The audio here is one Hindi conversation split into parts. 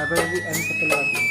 बार भी एंड तक लगाती है।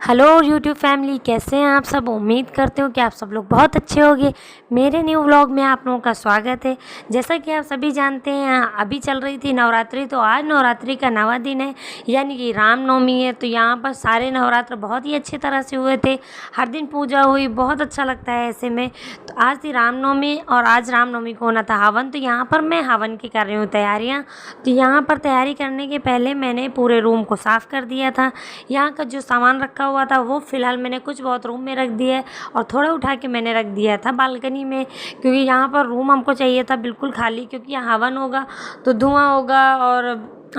हेलो यूट्यूब फैमिली, कैसे हैं आप सब। उम्मीद करते हो कि आप सब लोग बहुत अच्छे होंगे। मेरे न्यू व्लॉग में आप लोगों का स्वागत है। जैसा कि आप सभी जानते हैं, अभी चल रही थी नवरात्रि, तो आज नवरात्रि का 9वां दिन है, यानी कि रामनवमी है। तो यहाँ पर सारे नवरात्र बहुत ही अच्छी तरह से हुए थे। हर दिन पूजा हुई, बहुत अच्छा लगता है ऐसे में। तो आज थी रामनवमी और आज रामनवमी को होना था हवन। तो यहाँ पर मैं हवन की कर रही हूँ तैयारियाँ। तो यहाँ पर तैयारी करने के पहले मैंने पूरे रूम को साफ़ कर दिया था। यहाँ का जो सामान रखा हुआ था वो फ़िलहाल मैंने कुछ बहुत रूम में रख दिया है और थोड़ा उठा के मैंने रख दिया था बालकनी में, क्योंकि यहाँ पर रूम हमको चाहिए था बिल्कुल खाली, क्योंकि यहाँ हवन होगा तो धुआं होगा और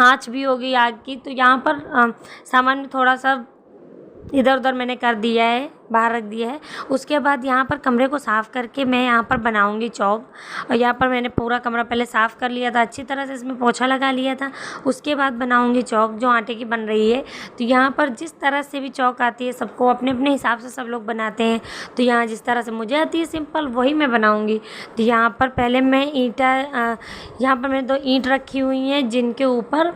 आँच भी होगी आग की। तो यहाँ पर सामान थोड़ा सा इधर उधर मैंने कर दिया है, बाहर रख दिया है। उसके बाद यहाँ पर कमरे को साफ़ करके मैं यहाँ पर बनाऊँगी चौक। और यहाँ पर मैंने पूरा कमरा पहले साफ़ कर लिया था, अच्छी तरह से इसमें पोछा लगा लिया था। उसके बाद बनाऊँगी चौक जो आटे की बन रही है। तो यहाँ पर जिस तरह से भी चौक आती है, सबको अपने अपने हिसाब से सब लोग बनाते हैं। तो यहाँ जिस तरह से मुझे आती है सिंपल, वही मैं बनाऊँगी। तो यहाँ पर पहले मैं यहाँ पर मैंने 2 ईंट रखी हुई हैं, जिनके ऊपर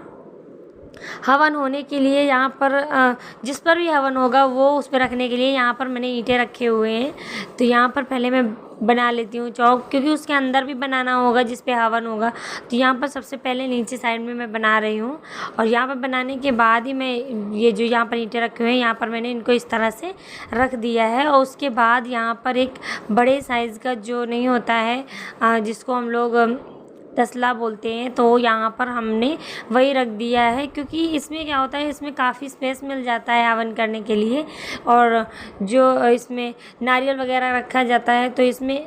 हवन होने के लिए, यहाँ पर जिस पर भी हवन होगा वो उस पर रखने के लिए यहाँ पर मैंने ईंटें रखे हुए हैं। तो यहाँ पर पहले मैं बना लेती हूँ चौक, क्योंकि उसके अंदर भी बनाना होगा जिस पे हवन होगा। तो यहाँ पर सबसे पहले नीचे साइड में मैं बना रही हूँ और यहाँ पर बनाने के बाद ही मैं ये जो यहाँ पर ईंटें रखे हुए हैं, यहाँ पर मैंने इनको इस तरह से रख दिया है। और उसके बाद यहाँ पर एक बड़े साइज़ का जो नहीं होता है, जिसको हम लोग तसला बोलते हैं, तो यहाँ पर हमने वही रख दिया है, क्योंकि इसमें क्या होता है, इसमें काफ़ी स्पेस मिल जाता है हवन करने के लिए। और जो इसमें नारियल वगैरह रखा जाता है, तो इसमें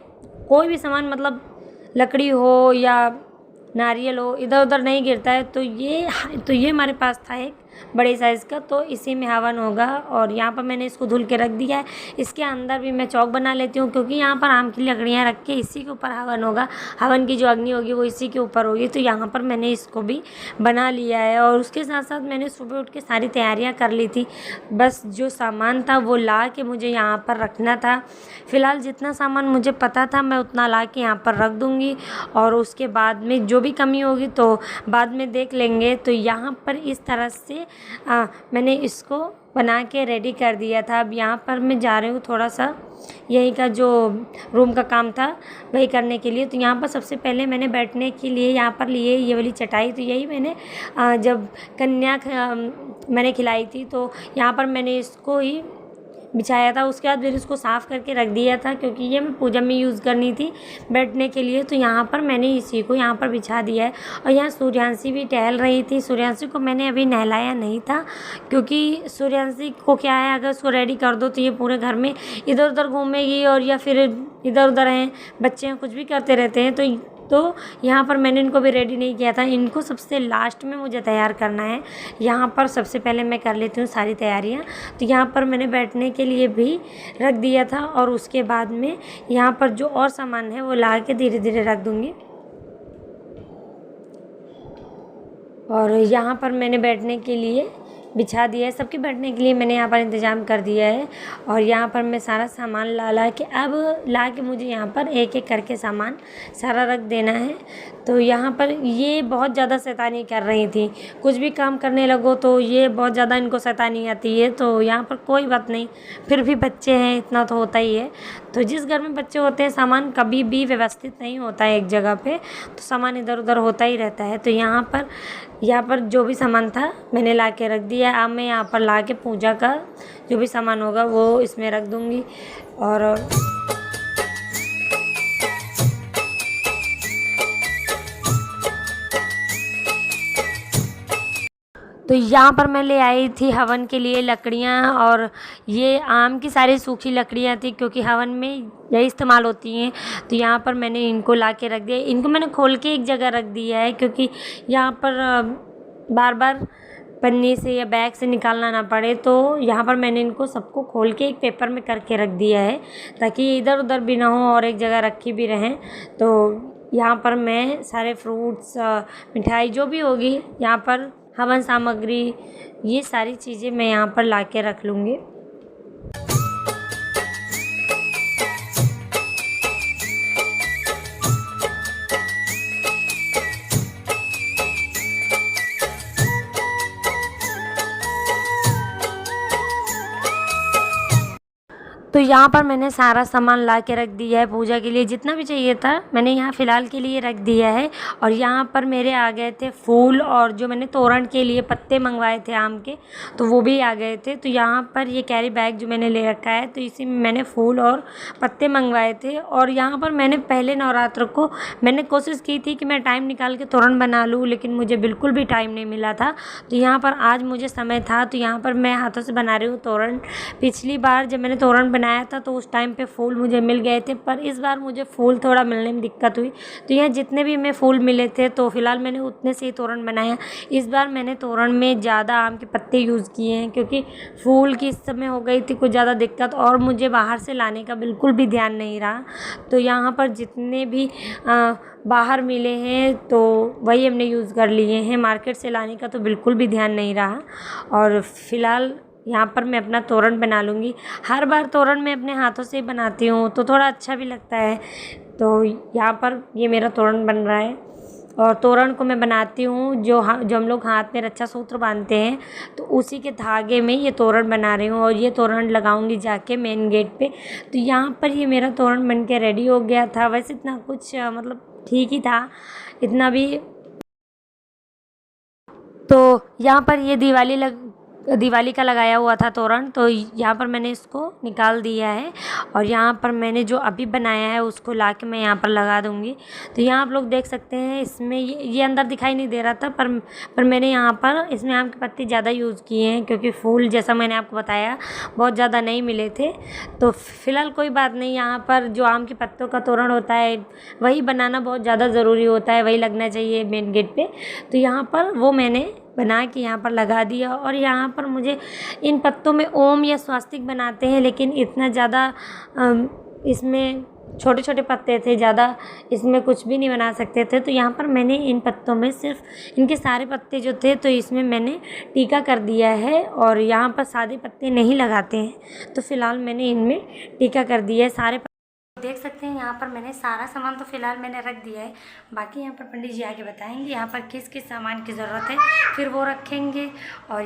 कोई भी सामान, मतलब लकड़ी हो या नारियल हो, इधर उधर नहीं गिरता है। तो ये हमारे पास था एक बड़े साइज़ का, तो इसी में हवन होगा। और यहाँ पर मैंने इसको धुल के रख दिया है। इसके अंदर भी मैं चौक बना लेती हूँ, क्योंकि यहाँ पर आम की लकड़ियाँ रख के इसी के ऊपर हवन होगा। हवन की जो अग्नि होगी वो इसी के ऊपर होगी। तो यहाँ पर मैंने इसको भी बना लिया है। और उसके साथ साथ मैंने सुबह उठ के सारी तैयारियाँ कर ली थी। बस जो सामान था वो ला के मुझे यहाँ पर रखना था। फ़िलहाल जितना सामान मुझे पता था मैं उतना ला के यहाँ पर रख दूँगी, और उसके बाद में जो भी कमी होगी तो बाद में देख लेंगे। तो यहाँ पर इस तरह से मैंने इसको बना के रेडी कर दिया था। अब यहाँ पर मैं जा रही हूँ थोड़ा सा यहीं का जो रूम का काम था वही करने के लिए। तो यहाँ पर सबसे पहले मैंने बैठने के लिए यहाँ पर लिए ये वाली चटाई। तो यही मैंने जब मैंने खिलाई थी, तो यहाँ पर मैंने इसको ही बिछाया था। उसके बाद फिर इसको साफ़ करके रख दिया था, क्योंकि ये मैं पूजा में यूज़ करनी थी बैठने के लिए। तो यहाँ पर मैंने इसी को यहाँ पर बिछा दिया है। और यहाँ सूर्यांशी भी टहल रही थी। सूर्यांशी को मैंने अभी नहलाया नहीं था, क्योंकि सूर्यांशी को क्या है, अगर उसको रेडी कर दो तो ये पूरे घर में इधर उधर घूमेगी, और या फिर इधर उधर हैं बच्चे कुछ भी करते रहते हैं। तो यहाँ पर मैंने इनको भी रेडी नहीं किया था। इनको सबसे लास्ट में मुझे तैयार करना है। यहाँ पर सबसे पहले मैं कर लेती हूँ सारी तैयारियाँ। तो यहाँ पर मैंने बैठने के लिए भी रख दिया था, और उसके बाद में यहाँ पर जो और सामान है वो ला के धीरे धीरे रख दूँगी। और यहाँ पर मैंने बैठने के लिए बिछा दिया है, सबके बैठने के लिए मैंने यहाँ पर इंतज़ाम कर दिया है। और यहाँ पर मैं सारा सामान ला के मुझे यहाँ पर एक एक करके सामान सारा रख देना है। तो यहाँ पर ये बहुत ज़्यादा शैतानी कर रही थी। कुछ भी काम करने लगो तो ये बहुत ज़्यादा इनको शैतानी आती है। तो यहाँ पर कोई बात नहीं, फिर भी बच्चे हैं, इतना तो होता ही है। तो जिस घर में बच्चे होते हैं, सामान कभी भी व्यवस्थित नहीं होता है एक जगह पे, तो सामान इधर उधर होता ही रहता है। तो यहाँ पर जो भी सामान था मैंने ला के रख दिया। अब मैं यहाँ पर ला के पूजा का जो भी सामान होगा वो इसमें रख दूँगी। और तो यहाँ पर मैं ले आई थी हवन के लिए लकड़ियाँ, और ये आम की सारी सूखी लकड़ियाँ थी, क्योंकि हवन में यही इस्तेमाल होती हैं। तो यहाँ पर मैंने इनको ला के रख दिया। इनको मैंने खोल के एक जगह रख दिया है, क्योंकि यहाँ पर बार बार पन्नी से या बैग से निकालना ना पड़े। तो यहाँ पर मैंने इनको सबको खोल के एक पेपर में करके रख दिया है, ताकि इधर उधर भी ना हो और एक जगह रखी भी रहें। तो यहाँ पर मैं सारे फ्रूट्स, मिठाई जो भी होगी, यहाँ पर हवन सामग्री, ये सारी चीज़ें मैं यहाँ पर ला के रख लूँगी। तो यहाँ पर मैंने सारा सामान ला के रख दिया है पूजा के लिए, जितना भी चाहिए था मैंने यहाँ फ़िलहाल के लिए रख दिया है। और यहाँ पर मेरे आ गए थे फूल, और जो मैंने तोरण के लिए पत्ते मंगवाए थे आम के, तो वो भी आ गए थे। तो यहाँ पर ये कैरी बैग जो मैंने ले रखा है, तो इसी में मैंने फूल और पत्ते मंगवाए थे। और यहाँ पर मैंने पहले नवरात्र को मैंने कोशिश की थी कि मैं टाइम निकाल के तोरण बना लूँ, लेकिन मुझे बिल्कुल भी टाइम नहीं मिला था। तो यहाँ पर आज मुझे समय था, तो यहाँ पर मैं हाथों से बना रही हूँ तोरण। पिछली बार जब मैंने तोरण बनाया था तो उस टाइम पे फूल मुझे मिल गए थे, पर इस बार मुझे फूल थोड़ा मिलने में दिक्कत हुई। तो यहाँ जितने भी हमें फूल मिले थे तो फ़िलहाल मैंने उतने से ही तोरण बनाया। इस बार मैंने तोरण में ज़्यादा आम के पत्ते यूज़ किए हैं, क्योंकि फूल की इस समय हो गई थी कुछ ज़्यादा दिक्कत, और मुझे बाहर से लाने का बिल्कुल भी ध्यान नहीं रहा। तो यहाँ पर जितने भी बाहर मिले हैं तो वही हमने यूज़ कर लिए हैं, मार्केट से लाने का तो बिल्कुल भी ध्यान नहीं रहा। और फ़िलहाल यहाँ पर मैं अपना तोरण बना लूँगी। हर बार तोरण मैं अपने हाथों से ही बनाती हूँ तो थोड़ा अच्छा भी लगता है। तो यहाँ पर ये मेरा तोरण बन रहा है, और तोरण को मैं बनाती हूँ जो हम लोग हाथ में रक्षा सूत्र बांधते हैं, तो उसी के धागे में ये तोरण बना रही हूँ। और ये तोरण लगाऊंगी जाके मेन गेट पे। तो यहाँ पर ये मेरा तोरण बन के रेडी हो गया था। वैसे इतना कुछ मतलब ठीक ही था, इतना भी। तो यहाँ पर ये दिवाली का लगाया हुआ था तोरण, तो यहाँ पर मैंने इसको निकाल दिया है। और यहाँ पर मैंने जो अभी बनाया है उसको ला के मैं यहाँ पर लगा दूँगी। तो यहाँ आप लोग देख सकते हैं, इसमें ये अंदर दिखाई नहीं दे रहा था, पर मैंने यहाँ पर इसमें आम के पत्ते ज़्यादा यूज़ किए हैं, क्योंकि फूल जैसा मैंने आपको बताया बहुत ज़्यादा नहीं मिले थे। तो फ़िलहाल कोई बात नहीं, यहाँ पर जो आम के पत्तों का तोरण होता है वही बनाना बहुत ज़्यादा ज़रूरी होता है, वही लगना चाहिए मेन गेट पे। तो यहाँ पर वो मैंने बना के यहाँ पर लगा दिया। और यहाँ पर मुझे इन पत्तों में ओम या स्वास्तिक बनाते हैं, लेकिन इतना ज़्यादा इसमें छोटे छोटे पत्ते थे, ज़्यादा इसमें कुछ भी नहीं बना सकते थे। तो यहाँ पर मैंने इन पत्तों में सिर्फ इनके सारे पत्ते जो थे तो इसमें मैंने टीका कर दिया है। और यहाँ पर सादे पत्ते नहीं लगाते हैं, तो फ़िलहाल मैंने इनमें टीका कर दिया है। सारे देख सकते हैं यहाँ पर मैंने सारा सामान तो फ़िलहाल मैंने रख दिया है। बाकी यहाँ पर पंडित जी आके बताएंगे यहाँ पर किस किस सामान की ज़रूरत है, फिर वो रखेंगे। और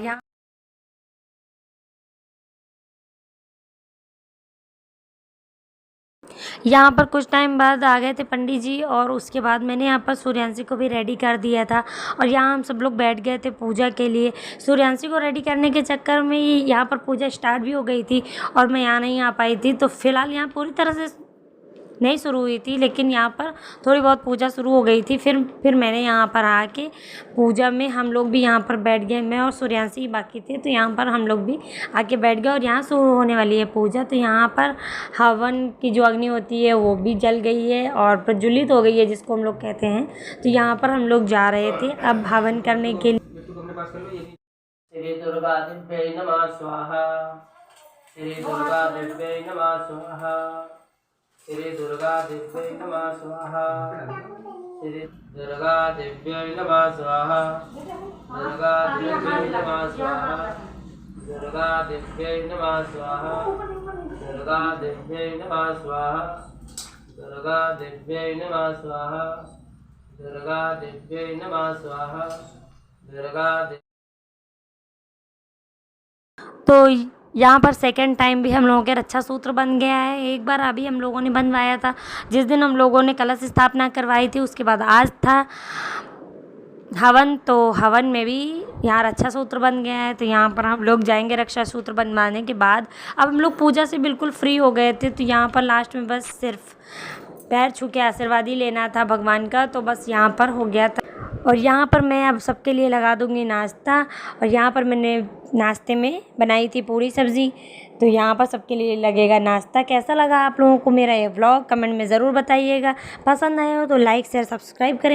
यहाँ पर कुछ टाइम बाद आ गए थे पंडित जी, और उसके बाद मैंने यहाँ पर सूर्यांशी को भी रेडी कर दिया था। और यहाँ हम सब लोग बैठ गए थे पूजा के लिए। सूर्यांशी को रेडी करने के चक्कर में ही यहाँ पर पूजा स्टार्ट भी हो गई थी, और मैं यहाँ नहीं आ पाई थी। तो फ़िलहाल यहाँ पूरी तरह से नहीं शुरू हुई थी, लेकिन यहाँ पर थोड़ी बहुत पूजा शुरू हो गई थी। फिर मैंने यहाँ पर आके पूजा में हम लोग भी यहाँ पर बैठ गए, मैं और सूर्यांशी बाकी थे। तो यहाँ पर हम लोग भी आके बैठ गए, और यहाँ शुरू होने वाली है पूजा। तो यहाँ पर हवन की जो अग्नि होती है वो भी जल गई है और प्रज्वलित हो गई है, जिसको हम लोग कहते हैं। तो यहाँ पर हम लोग जा रहे थे अब हवन करने के लिए। श्री दुर्गा दिव्यै नमः स्वाहा। श्री दुर्गा दिव्यै नमः स्वाहा। श्री दुर्गा दिव्यै नमः स्वाहा। श्री दुर्गा दिव्यै नमः स्वाहा। दुर्गा दिव्यै नमः स्वाहा। दुर्गा दिव्यै नमः स्वाहा। दुर्गा दिव्यै नमः स्वाहा। दुर्गा दिव्यै नमः स्वाहा। दुर्गा दिव्यै नमः स्वाहा। दुर्गा। तो यहाँ पर सेकंड टाइम भी हम लोगों के रक्षा सूत्र बन गया है। एक बार अभी हम लोगों ने बनवाया था, जिस दिन हम लोगों ने कलश स्थापना करवाई थी, उसके बाद आज था हवन। तो हवन में भी यहाँ रक्षा सूत्र बन गया है। तो यहाँ पर हम लोग जाएंगे रक्षा सूत्र बनवाने के बाद। अब हम लोग पूजा से बिल्कुल फ्री हो गए थे, तो यहाँ पर लास्ट में बस सिर्फ पैर छू के आशीर्वाद ही लेना था भगवान का, तो बस यहाँ पर हो गया था। और यहाँ पर मैं अब सबके लिए लगा दूँगी नाश्ता। और यहाँ पर मैंने नाश्ते में बनाई थी पूरी सब्ज़ी, तो यहाँ पर सबके लिए लगेगा नाश्ता। कैसा लगा आप लोगों को मेरा ये व्लॉग कमेंट में ज़रूर बताइएगा। पसंद आया हो तो लाइक शेयर सब्सक्राइब करें।